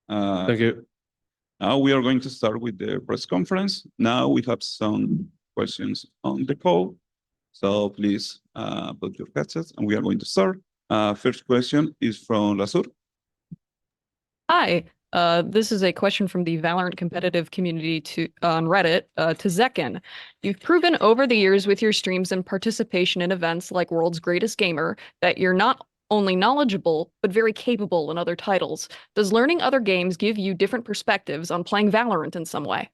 Thank you. Now we are going to start with the press conference. Now we have some questions on the call. So please put your headsets and we are going to start. First question is from Lasur. Hi, this is a question from the Valorant competitive community on Reddit to Zekin. You've proven over the years with your streams and participation in events like World's Greatest Gamer that you're not only knowledgeable, but very capable in other titles. Does learning other games give you different perspectives on playing Valorant in some way?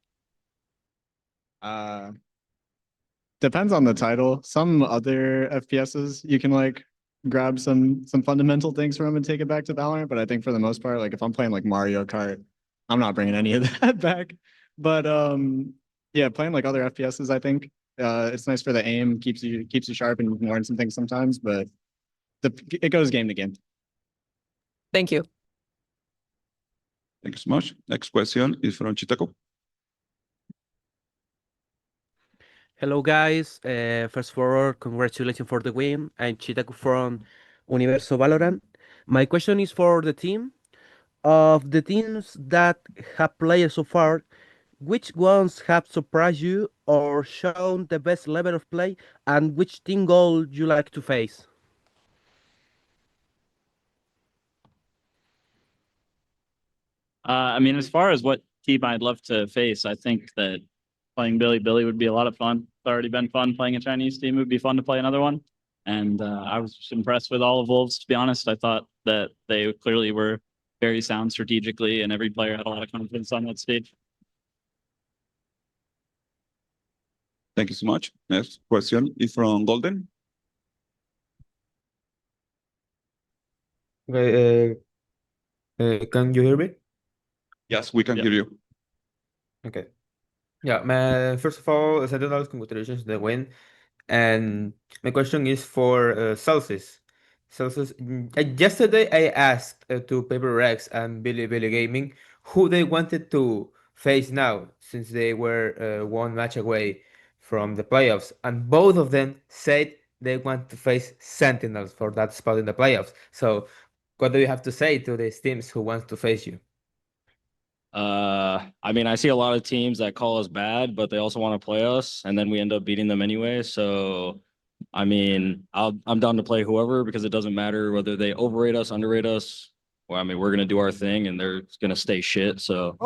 Depends on the title. Some other FPSs you can like grab some fundamental things from and take it back to Valorant, but I think for the most part, like if I'm playing like Mario Kart, I'm not bringing any of that back. But yeah, playing like other FPSs, I think it's nice for the aim, keeps you sharp, and you can learn some things sometimes, but it goes game to game. Thank you. Thank you so much. Next question is from Chitako. Hello guys, first of all, congratulations for the win. I'm Chitaku from Universo Valorant. My question is for the team. Of the teams that have played so far, which ones have surprised you or shown the best level of play, and which team goal you like to face? I mean, as far as what team I'd love to face, I think that playing Bilibili would be a lot of fun. It's already been fun playing a Chinese team. It would be fun to play another one. And I was just impressed with all of Wolves, to be honest. I thought that they clearly were very sound strategically, and every player had a lot of confidence on that stage. Thank you so much. Next question is from Golden. Okay, can you hear me? Yes, we can hear you. Okay. Yeah, first of all, Sentinels, congratulations on the win. And my question is for Celsius. Celsius, yesterday I asked to Paper Rex and Bilibili Gaming who they wanted to face now, since they were one match away from the playoffs, and both of them said they want to face Sentinels for that spot in the playoffs. So, what do you have to say to these teams who want to face you? I mean, I see a lot of teams that call us bad, but they also want to play us, and then we end up beating them anyway. So, I mean, I'm down to play whoever, because it doesn't matter whether they overrate us, underrate us. Well, I mean, we're gonna do our thing, and they're gonna stay shit. So,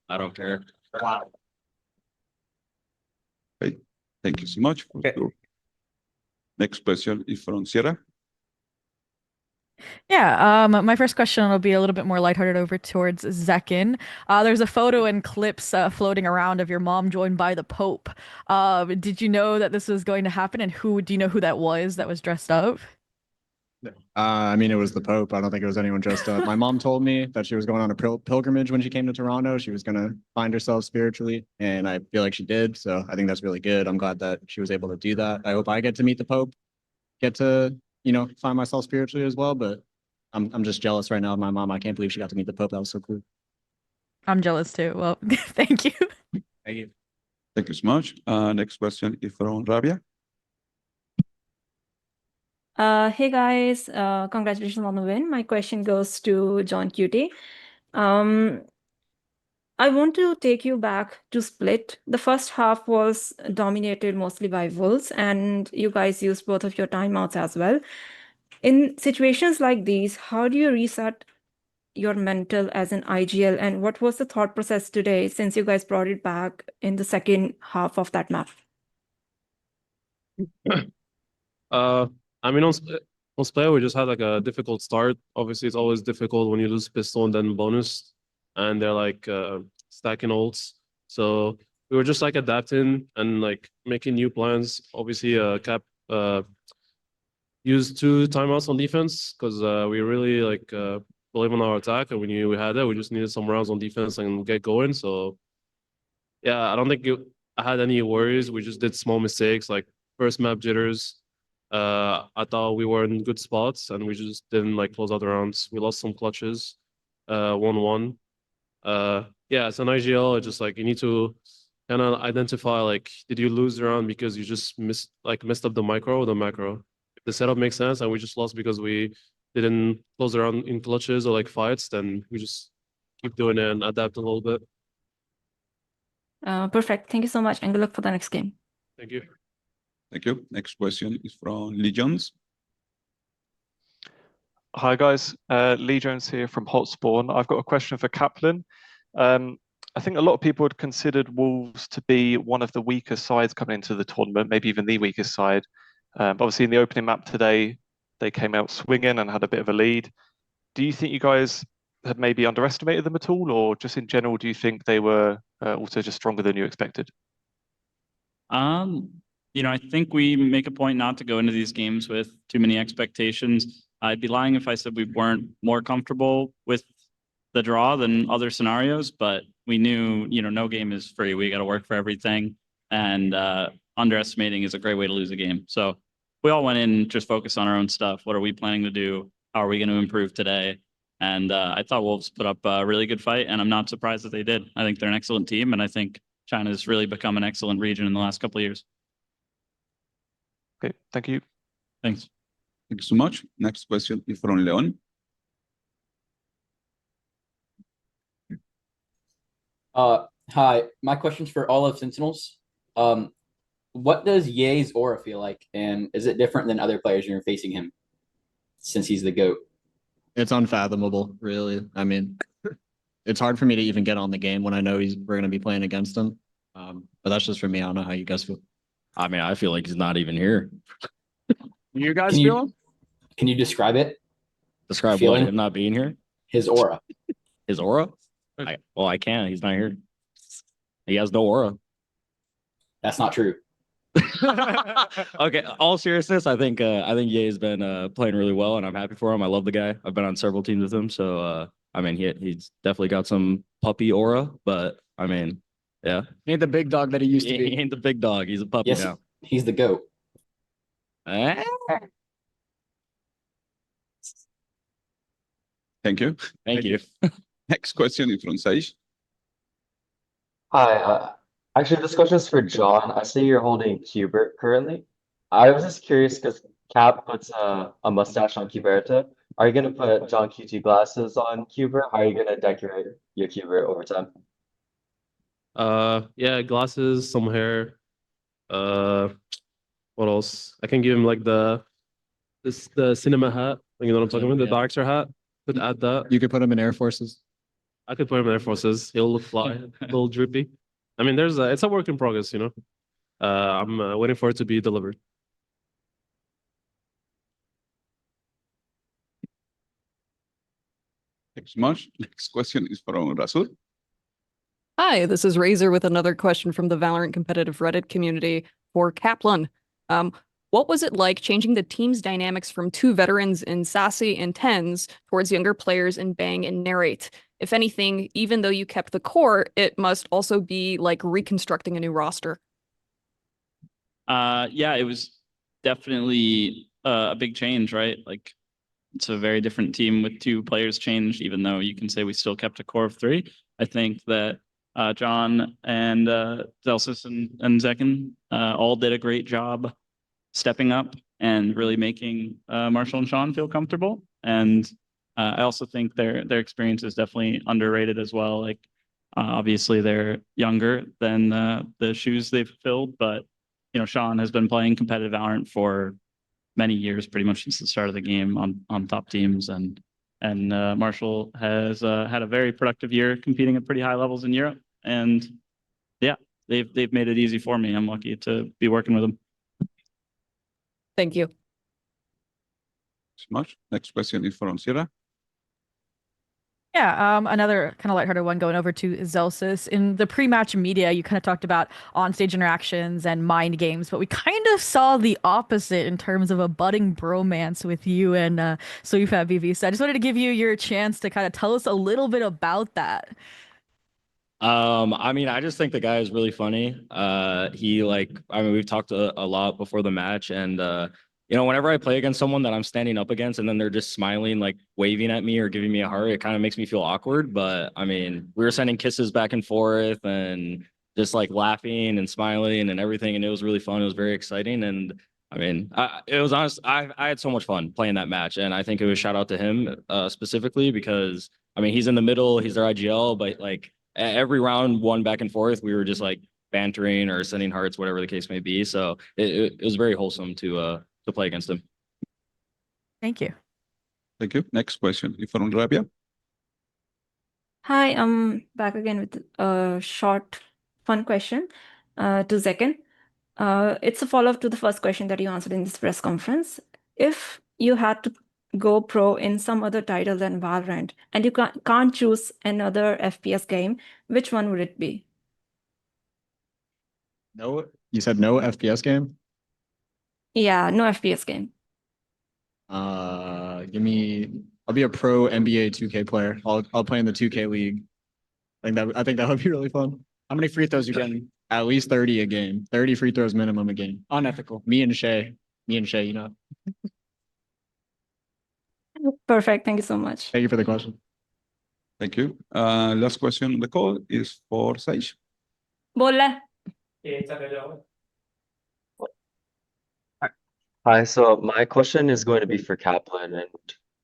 I don't care. Okay. Thank you so much. Okay. Next question is from Sierra. Yeah, my first question will be a little bit more lighthearted over towards Zekin. There's a photo and clips floating around of your mom joined by the Pope. Did you know that this was going to happen, and do you know who that was dressed up? I mean, it was the Pope. I don't think it was anyone dressed up. My mom told me that she was going on a pilgrimage when she came to Toronto. She was going to find herself spiritually, and I feel like she did. So I think that's really good. I'm glad that she was able to do that. I hope I get to meet the Pope, get to, find myself spiritually as well. But I'm just jealous right now of my mom. I can't believe she got to meet the Pope. That was so cool. I'm jealous too. Well, thank you. Thank you. Thank you so much. Next question is from Rabia. Hey guys, congratulations on the win. My question goes to John Cutie. I want to take you back to Split. The first half was dominated mostly by Wolves, and you guys used both of your timeouts as well. In situations like these, how do you reset your mental as an IGL, and what was the thought process today since you guys brought it back in the second half of that map? I mean, on Split, we just had like a difficult start. Obviously, it's always difficult when you lose pistol and then bonus, and they're like stacking ults. So we were just like adapting and like making new plans. Obviously, Cap used 2 timeouts on defense because we really like believe in our attack, and we knew we had it. We just needed some rounds on defense and get going. So yeah, I don't think I had any worries. We just did small mistakes, like first map jitters. I thought we were in good spots, and we just didn't like close out the rounds. We lost some clutches, 1-1. Yeah, it's an IGL. It's just like you need to kind of identify, like, did you lose the round because you just messed up the micro or the macro? If the setup makes sense and we just lost because we didn't close the round in clutches or like fights, then we just keep doing it and adapt a little bit. Perfect. Thank you so much, and good luck for the next game. Thank you. Thank you. Next question is from Lee Jones. Hi guys, Lee Jones here from Hotspawn. I've got a question for Kaplan. I think a lot of people had considered Wolves to be one of the weaker sides coming into the tournament, maybe even the weakest side. But obviously in the opening map today, they came out swinging and had a bit of a lead. Do you think you guys had maybe underestimated them at all, or just in general, do you think they were also just stronger than you expected? I think we make a point not to go into these games with too many expectations. I'd be lying if I said we weren't more comfortable with the draw than other scenarios, but we knew, no game is free. We got to work for everything, and underestimating is a great way to lose a game. So we all went in just focused on our own stuff. What are we planning to do? How are we going to improve today? And I thought Wolves put up a really good fight, and I'm not surprised that they did. I think they're an excellent team, and I think China's really become an excellent region in the last couple of years. Okay, thank you. Thanks. Thank you so much. Next question is from Leon. Hi, my question's for all of Sentinels. What does Ye's aura feel like, and is it different than other players you're facing him, since he's the GOAT? It's unfathomable, really. I mean, it's hard for me to even get on the game when I know we're going to be playing against him. But that's just for me. I don't know how you guys feel. I mean, I feel like he's not even here. You guys feel him? Can you describe it? Describe Feeling? what, him not being here? His aura. His aura? I can't. He's not here. He has no aura. That's not true. Okay, all seriousness, I think Ye's been playing really well, and I'm happy for him. I love the guy. I've been on several teams with him, so I mean, he's definitely got some puppy aura, but I mean, yeah. He ain't the big dog that he used to be. He ain't the big dog. He's a puppy Yes, now. he's the GOAT. Thank you. Thank you. Next question is from Saish. Hi, actually, this question is for John. I see you're holding Qbert currently. I was just curious because Cap puts a mustache on Qberta. Are you going to put John QT glasses on Qbert? How are you going to decorate your Qbert over time? Yeah, glasses, some hair. What else? I can give him like the cinema hat. You know what I'm talking about? The Darkster hat. Could add that. You could put him in Air Forces. I could put him in Air Forces. He'll look fly, a little drippy. I mean, it's a work in progress, I'm waiting for it to be delivered. Thanks so much. Next question is from Rasul. Hi, this is Razor with another question from the Valorant competitive Reddit community for Kaplan. What was it like changing the team's dynamics from two veterans in Sassy and Tens towards younger players in Bang and Narrate? If anything, even though you kept the core, it must also be like reconstructing a new roster. Yeah, it was definitely a big change, right? Like, it's a very different team with two players changed, even though you can say we still kept a core of three. I think that John and Zelsis and Zekin all did a great job stepping up and really making Marshall and Sean feel comfortable. And I also think their experience is definitely underrated as well. Like, obviously they're younger than the shoes they've filled, but Sean has been playing competitive Valorant for many years, pretty much since the start of the game on top teams, and Marshall has had a very productive year competing at pretty high levels in Europe. And yeah, they've made it easy for me. I'm lucky to be working with them. Thank you. So much. Next question is from Sierra. Yeah, another kind of lighthearted one going over to Zelsis. In the pre-match media, you kind of talked about on-stage interactions and mind games, but we kind of saw the opposite in terms of a budding bromance with you and Soifat BV. So I just wanted to give you your chance to kind of tell us a little bit about that. I mean, I just think the guy is really funny. We've talked a lot before the match, and whenever I play against someone that I'm standing up against and then they're just smiling, like waving at me or giving me a heart, it kind of makes me feel awkward. But I mean, we were sending kisses back and forth and just like laughing and smiling and everything. And it was really fun. It was very exciting. And I mean, it was honest. I had so much fun playing that match. And I think it was shout out to him specifically because I mean, he's in the middle, he's their IGL, but like every round, one back and forth, we were just like bantering or sending hearts, whatever the case may be. So it was very wholesome to play against him. Thank you. Thank you. Next question from Rabia. Hi, I'm back again with a short, fun question to Zekin. It's a follow-up to the first question that you answered in this press conference. If you had to go pro in some other title than Valorant, and you can't choose another FPS game, which one would it be? No, you said no FPS game? Yeah, no FPS game. I'll be a pro NBA 2K player. I'll play in the 2K league. I think that would be really fun. How many free throws you getting? At least 30 a game. 30 free throws minimum a game. Unethical. Me and Shay, you know. Perfect. Thank you so much. Thank you for the question. Thank you. Last question on the call is for Sage. Bola. Hi, so my question is going to be for Kaplan, and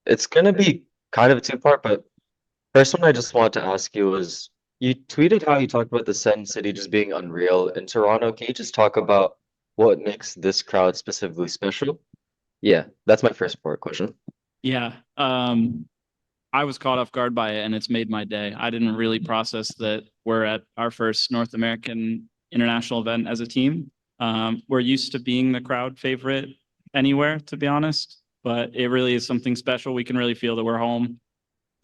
it's going to be kind of a two-part, but first one I just wanted to ask you was, you tweeted how you talked about the Sen City just being unreal in Toronto. Can you just talk about what makes this crowd specifically special? Yeah, that's my first part question. Yeah. I was caught off guard by it and it's made my day. I didn't really process that we're at our first North American international event as a team. We're used to being the crowd favorite anywhere, to be honest, but it really is something special. We can really feel that we're home.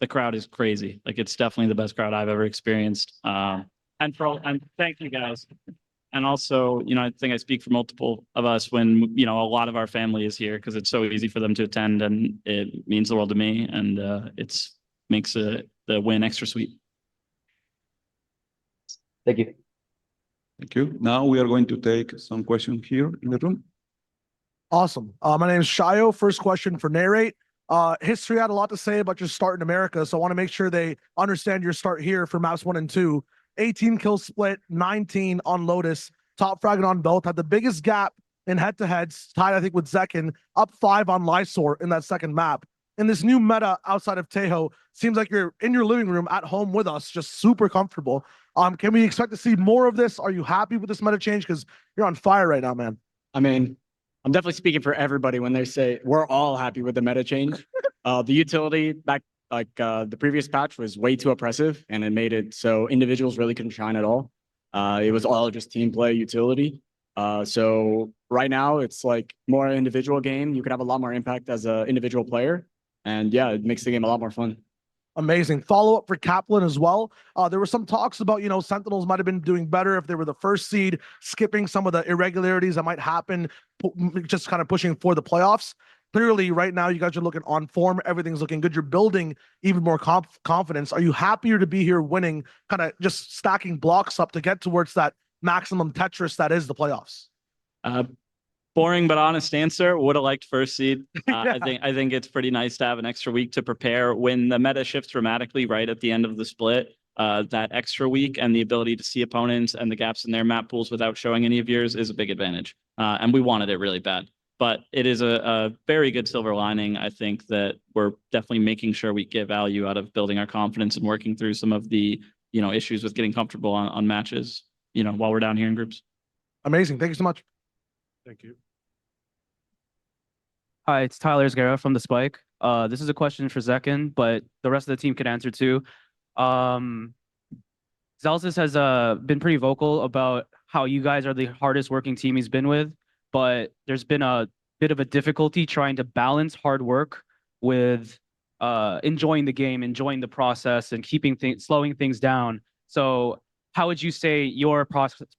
The crowd is crazy. Like, it's definitely the best crowd I've ever experienced. And thank you guys. And also, I think I speak for multiple of us when, a lot of our family is here because it's so easy for them to attend and it means the world to me. And it's makes the win extra sweet. Thank you. Thank you. Now we are going to take some questions here in the room. Awesome. My name is Shayo. First question for Narrate. History had a lot to say about your start in America, so I want to make sure they understand your start here for maps 1 and 2. 18 kills split, 19 on Lotus, top fragging on both, had the biggest gap in head-to-heads, tied, I think, with Zekin, up 5 on Lysor in that second map. In this new meta outside of Tejo, seems like you're in your living room at home with us, just super comfortable. Can we expect to see more of this? Are you happy with this meta change? Because you're on fire right now, man. I mean, I'm definitely speaking for everybody when they say we're all happy with the meta change. The utility back the previous patch was way too oppressive, and it made it so individuals really couldn't shine at all. It was all just team play utility. So right now it's like more an individual game. You could have a lot more impact as an individual player, and yeah, it makes the game a lot more fun. Amazing. Follow-up for Kaplan as well. There were some talks about, Sentinels might have been doing better if they were the first seed, skipping some of the irregularities that might happen, just kind of pushing for the playoffs. Clearly, right now, you guys are looking on form. Everything's looking good. You're building even more confidence. Are you happier to be here winning, kind of just stacking blocks up to get towards that maximum Tetris that is the playoffs? Boring but honest answer. Would have liked first seed. I think it's pretty nice to have an extra week to prepare. When the meta shifts dramatically right at the end of the split, that extra week and the ability to see opponents and the gaps in their map pools without showing any of yours is a big advantage. And we wanted it really bad. But it is a very good silver lining. I think that we're definitely making sure we get value out of building our confidence and working through some of the issues with getting comfortable on matches, while we're down here in groups. Amazing. Thank you so much. Thank you. Hi, it's Tyler Esguerra from The Spike. This is a question for Zekin, but the rest of the team can answer too. Zalsis has been pretty vocal about how you guys are the hardest working team he's been with, but there's been a bit of a difficulty trying to balance hard work with enjoying the game, enjoying the process, and slowing things down. So how would you say your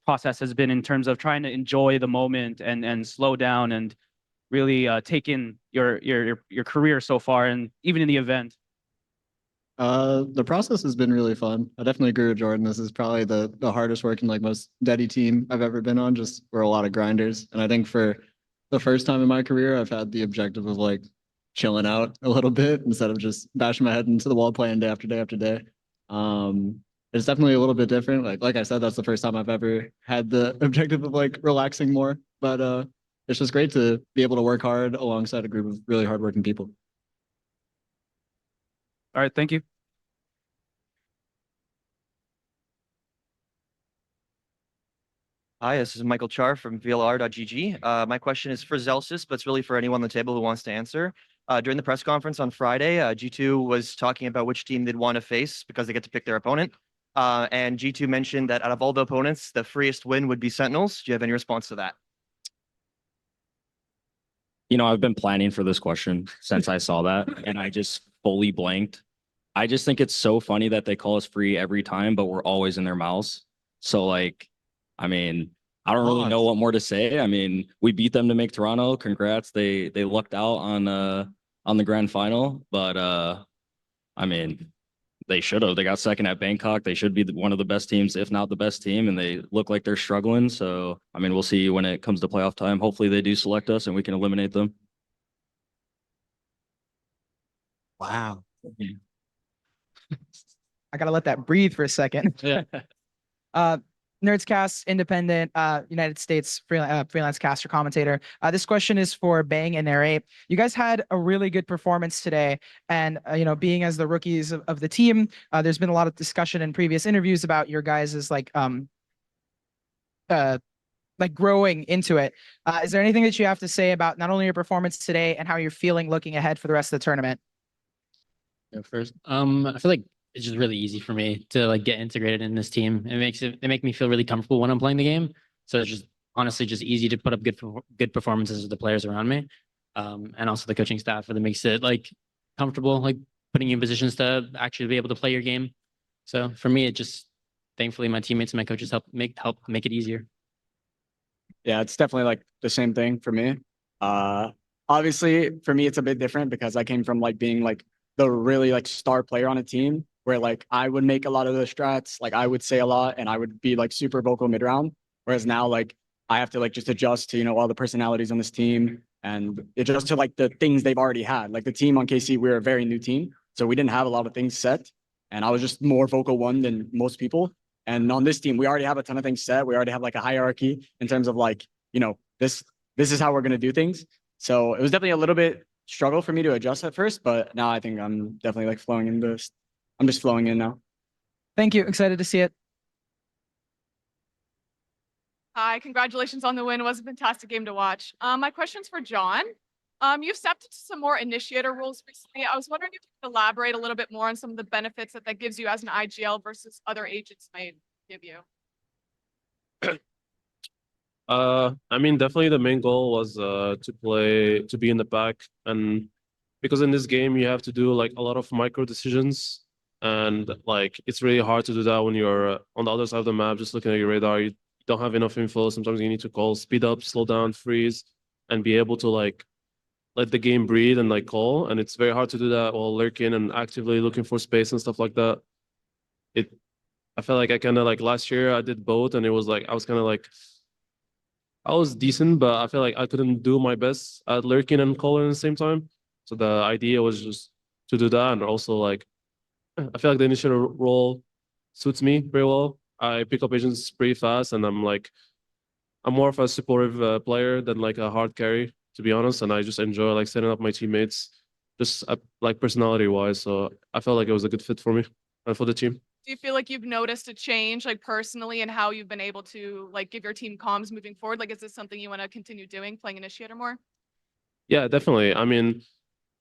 process has been in terms of trying to enjoy the moment and slow down and really take in your career so far and even in the event? The process has been really fun. I definitely agree with Jordan. This is probably the hardest working, most steady team I've ever been on. Just we're a lot of grinders. And I think for the first time in my career, I've had the objective of chilling out a little bit instead of just bashing my head into the wall playing day after day after day. It's definitely a little bit different. Like I said, that's the first time I've ever had the objective of relaxing more. But it's just great to be able to work hard alongside a group of really hardworking people. All right, thank you. Hi, this is Michael Char from VLR.gg. My question is for Zelsis, but it's really for anyone on the table who wants to answer. During the press conference on Friday, G2 was talking about which team they'd want to face because they get to pick their opponent. And G2 mentioned that out of all the opponents, the freest win would be Sentinels. Do you have any response to that? You know, I've been planning for this question since I saw that, and I just fully blanked. I just think it's so funny that they call us free every time, but we're always in their mouths. So, like, I mean, I don't really know what more to say. I mean, we beat them to make Toronto. Congrats. They lucked out on the grand final, but I mean, they should have. They got second at Bangkok. They should be one of the best teams, if not the best team, and they look like they're struggling. So, I mean, we'll see when it comes to playoff time. Hopefully, they do select us and we can eliminate them. Wow. I gotta let that breathe for a second. Yeah. Nerdscast, independent, United States freelance caster commentator. This question is for Bang and Narrate. You guys had a really good performance today, and you know, being as the rookies of the team, there's been a lot of discussion in previous interviews about your guys' like growing into it. Is there anything that you have to say about not only your performance today and how you're feeling looking ahead for the rest of the tournament? Go first. I feel like it's just really easy for me to like get integrated in this team. They make me feel really comfortable when I'm playing the game. So it's just honestly just easy to put up good performances with the players around me. And also the coaching staff that makes it like comfortable, like putting you in positions to actually be able to play your game. So for me, it just thankfully my teammates and my coaches help make it easier. Yeah, it's definitely like the same thing for me. Obviously for me, it's a bit different because I came from like being like the really like star player on a team where like I would make a lot of the strats, like I would say a lot and I would be like super vocal mid round. Whereas now like I have to like just adjust to, you know, all the personalities on this team and adjust to like the things they've already had. Like the team on KC, we're a very new team. So we didn't have a lot of things set. And I was just more vocal one than most people. And on this team, we already have a ton of things set. We already have like a hierarchy in terms of like, you know, this is how we're going to do things. So it was definitely a little bit struggle for me to adjust at first, but now I think I'm definitely like flowing in this. I'm just flowing in now. Thank you. Excited to see it. Hi, congratulations on the win. It was a fantastic game to watch. My question's for John. You've stepped into some more initiator roles recently. I was wondering if you could elaborate a little bit more on some of the benefits that gives you as an IGL versus other agents might give you. I mean, definitely the main goal was to be in the back, and because in this game you have to do like a lot of micro decisions, and like it's really hard to do that when you're on the other side of the map, just looking at your radar. You don't have enough info. Sometimes you need to call, speed up, slow down, freeze, and be able to like let the game breathe and like call. And it's very hard to do that while lurking and actively looking for space and stuff like that. I felt like I kind of like last year I did both, and it was like I was kind of like I was decent, but I feel like I couldn't do my best at lurking and calling at the same time. So the idea was just to do that, and also like I feel like the initiator role suits me very well. I pick up agents pretty fast, and I'm more of a supportive player than like a hard carry, to be honest. And I just enjoy like setting up my teammates, just like personality wise. So I felt like it was a good fit for me and for the team. Do you feel like you've noticed a change like personally in how you've been able to like give your team comms moving forward? Like, is this something you want to continue doing, playing initiator more? Yeah, definitely. I mean,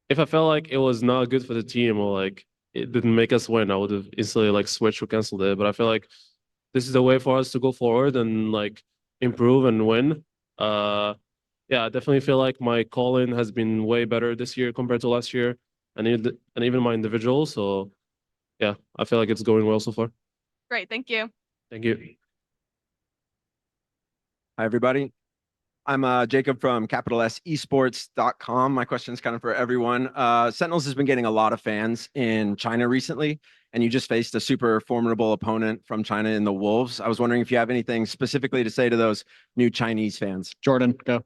if I felt like it was not good for the team or like it didn't make us win, I would have instantly like switched or canceled it. But I feel like this is the way for us to go forward and like improve and win. Yeah, I definitely feel like my call-in has been way better this year compared to last year, and even my individual. So yeah, I feel like it's going well so far. Great, thank you. Thank you. Hi, everybody. I'm Jacob from Esports.com. My question is kind of for everyone. Sentinels has been getting a lot of fans in China recently, and you just faced a super formidable opponent from China in the Wolves. I was wondering if you have anything specifically to say to those new Chinese fans. Jordan, go.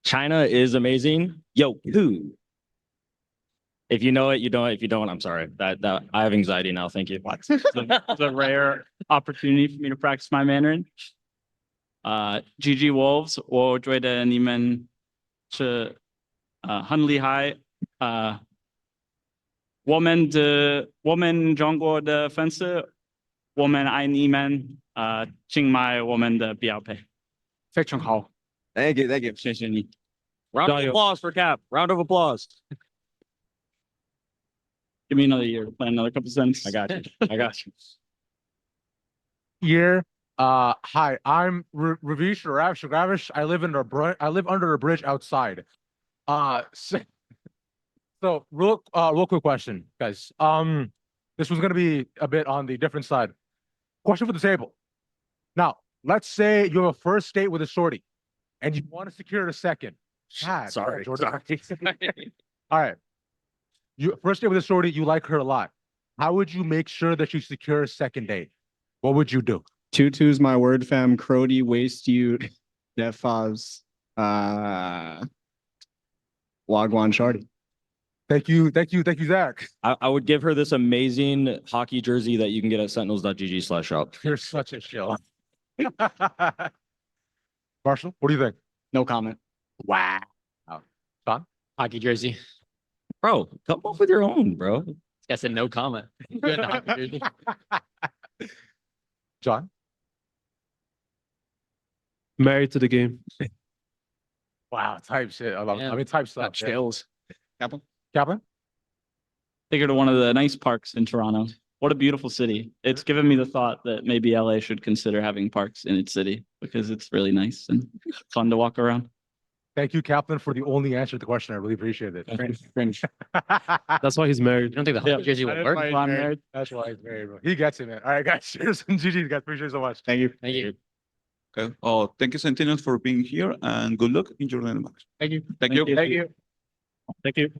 China is amazing. Yo, who? If you know it, you know it. If you don't, I'm sorry. That I have anxiety now. Thank you. It's a rare opportunity for me to practice my Mandarin. GG Wolves， 我觉得你们是很厉害。我们中国的粉丝，我们爱你们，敬爱我们的标配。非常好。 Thank you, thank you. 谢谢你。 Round of applause for Cap. Round of applause. Give me another year to play another couple cents. I got you. I got you. Here, hi, I'm Ravish Ravish. I live under a bridge outside. So real quick question, guys. This was gonna be a bit on the different side. Question for the table. Now, let's say you have a first date with a shorty, and you want to secure a second. God, Sorry. Jordan. All right. You first date with a shorty, you like her a lot. How would you make sure that you secure a second date? What would you do? Tutu's my word, fam. Crody, waste you, Defaz, Wagwan Shardy. Thank you, Zach. I would give her this amazing hockey jersey that you can get at sentinels.gg/shop. You're such a shill. Marshall, what do you think? No comment. Wow. Sean? Hockey jersey. Bro, come up with your own, bro. I said no comment. Good hockey jersey. John? Married to the game. Wow, type shit. I love it. Yeah. I mean, type stuff. Top skills. Kaplan? Take her to one of the nice parks in Toronto. What a beautiful city. It's given me the thought that maybe LA should consider having parks in its city because it's really nice and fun to walk around. Thank you, Kaplan, for the only answer to the question. I really appreciate it. Cringe. That's why he's married. You don't think the hockey jersey That would is work? why he's I'm married. married. That's why he's married, bro. He gets it, man. All right, guys. Cheers and GG, guys. Appreciate it so much. Thank you. Thank you. Okay. Oh, thank you, Sentinels, for being here, and good luck in your next match. Thank you. Thank you. Thank you. Thank you.